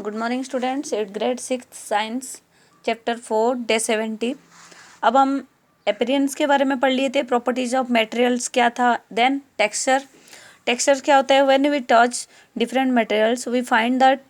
Good morning students, at grade 6 science chapter 4 day 70। अब हम appearance के बारे में पढ़ लिए थे। प्रॉपर्टीज ऑफ मटेरियल्स क्या था, देन टेक्सचर क्या होता है। When we touch different materials we find that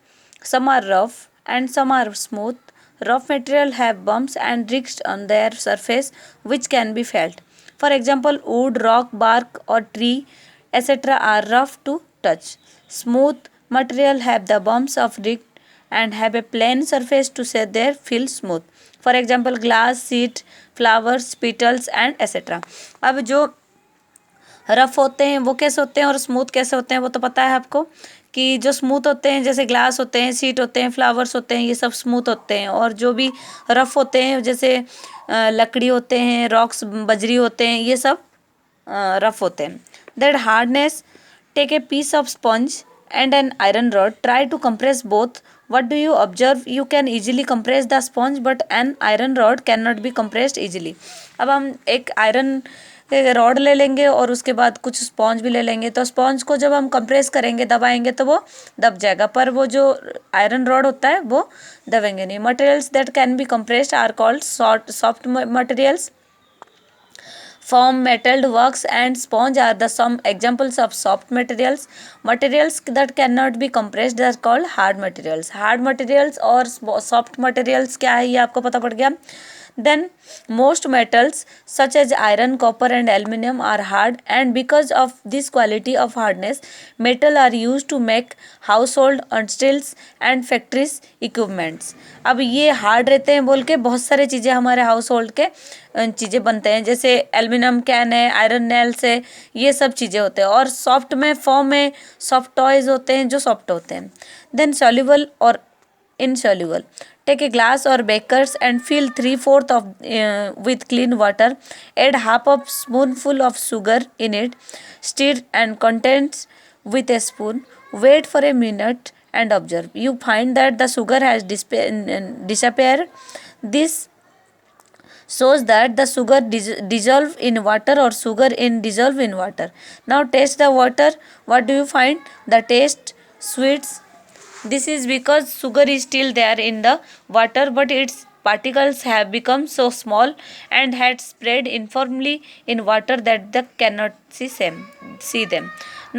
some are rough and some are smooth. Rough material have bumps and ridges on their surface which can be felt. For example, wood, rock, bark or tree etc. are rough to touch. Smooth material have the bumps of rick and have a plain surface to say they feel smooth. For example, glass, seed, flowers, petals and etc. अब जो rough होते हैं वो कैसे होते हैं और smooth कैसे होते हैं वो तो पता है आपको कि जो स्मूथ होते हैं जैसे ग्लास होते हैं, सीट होते हैं, फ्लावर्स होते हैं, ये सब स्मूथ होते हैं। और जो भी रफ होते हैं जैसे लकड़ी होते हैं, रॉक्स, बजरी होते हैं, ये सब रफ होते हैं। That hardness, take a piece of sponge and an iron rod, try to compress both. What do you observe? You can easily compress the sponge but an iron rod cannot be compressed easily. अब हम एक iron rod ले लेंगे और उसके बाद कुछ sponge भी ले लेंगे, तो स्पॉन्ज को जब हम कंप्रेस करेंगे, दबाएंगे तो वो दब जाएगा, पर वो जो आयरन रॉड होता है वो दबेंगे नहीं। Materials that can be compressed are called soft materials. Foam, metal, wax and sponge are the some examples of soft materials. Materials that cannot be compressed are called hard materials. Hard materials और soft materials क्या है ये आपको पता पड़ गया. Then most metals such as iron, copper and aluminum are hard, and because of this quality of hardness, metal are used to make household utensils and factories equipments. अब ये हार्ड रहते हैं बोल के बहुत सारे चीज़ें हमारे हाउस होल्ड के चीज़ें बनते हैं, जैसे एल्यूमिनियम कैन है, आयरन नेल्स है, ये सब चीज़ें होते हैं। और सॉफ्ट में फॉर्म में सॉफ्ट टॉयज होते हैं जो सॉफ्ट होते हैं. देन सॉल्युबल और insoluble. Take a glass or beakers and fill 3/4 of with clean water. Add half a spoonful of sugar in it. Stir and contents with a spoon. Wait for a minute and observe. You find that the sugar has disappeared. This shows that the sugar dissolve in water or sugar in dissolve in water. Now taste the water. What do you find? The taste sweet. This is because sugar is still there in the water, but its particles have become so small and had spread uniformly in water that they cannot see them.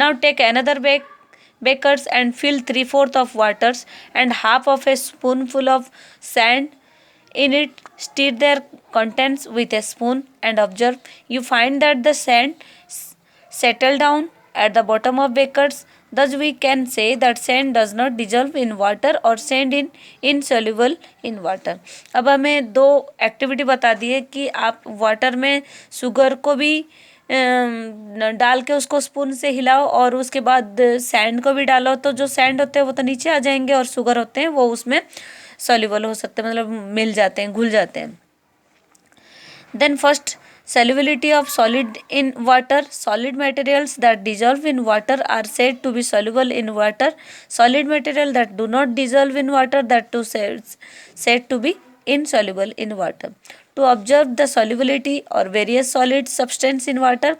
Now take another beakers and fill 3/4 of waters and half of a spoonful of sand in it. Stir their contents with a spoon and observe. You find that the sand settle down at the bottom of beakers. Thus we can say that sand does not dissolve in water or sand in insoluble in water. अब हमें दो activity बता दी है कि आप water में sugar को भी डाल के उसको स्पून से हिलाओ और उसके बाद सैंड को भी डालो, तो जो सैंड होते हैं वो तो नीचे आ जाएंगे और शुगर होते हैं वो उसमें सॉल्युबल हो सकते हैं, मतलब मिल जाते हैं, घुल जाते हैं. Then first, solubility of solid in water. Solid materials that dissolve in water are said to be soluble in water. Solid material that do not dissolve in water, that too said to be insoluble in water. To observe the solubility or various solid substance in water,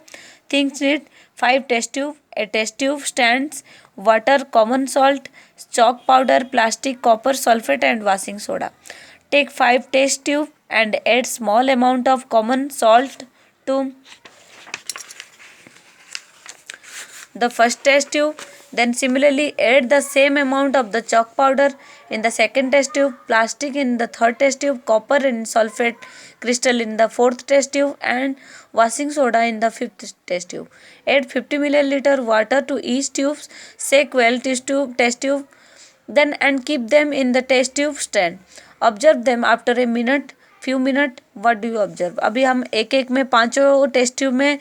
things need 5 test tube. A test tube stands water, common salt, chalk powder, plastic, copper sulfate and washing soda. Take 5 test tube and add small amount of common salt to the first test tube. Then similarly add the same amount of the chalk powder in the second test tube, plastic in the third test tube, copper and sulfate crystal in the fourth test tube and washing soda in the fifth test tube. Add 50 milliliter water to each tube. Shake well test tube then and keep them in the test tube stand. Observe them after a minute, few minute. What do you observe? अभी हम एक एक में पांचों test tube में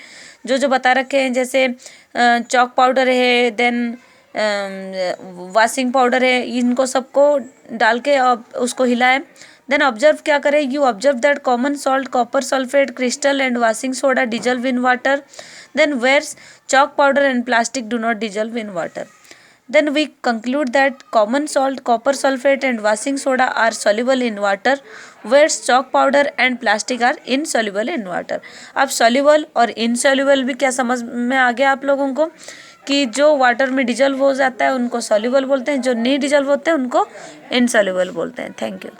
जो जो बता रखे हैं, जैसे चॉक पाउडर है, देन वॉशिंग पाउडर है, इनको सबको डाल के उसको हिलाएं. देन ऑब्जर्व क्या करें? You observe that common salt, copper sulphate crystal and washing soda dissolve in water. Then where's chalk powder and plastic do not dissolve in water. Then we conclude that common salt, copper sulfate and washing soda are soluble in water, whereas chalk powder and plastic are insoluble in water. अब soluble और insoluble भी क्या समझ में आ गया आप लोगों को कि जो वाटर में डिजल्व हो जाता है उनको सॉल्युबल बोलते हैं, जो नहीं डिजल्व होते हैं उनको इनसॉल्युबल बोलते हैं। Thank you.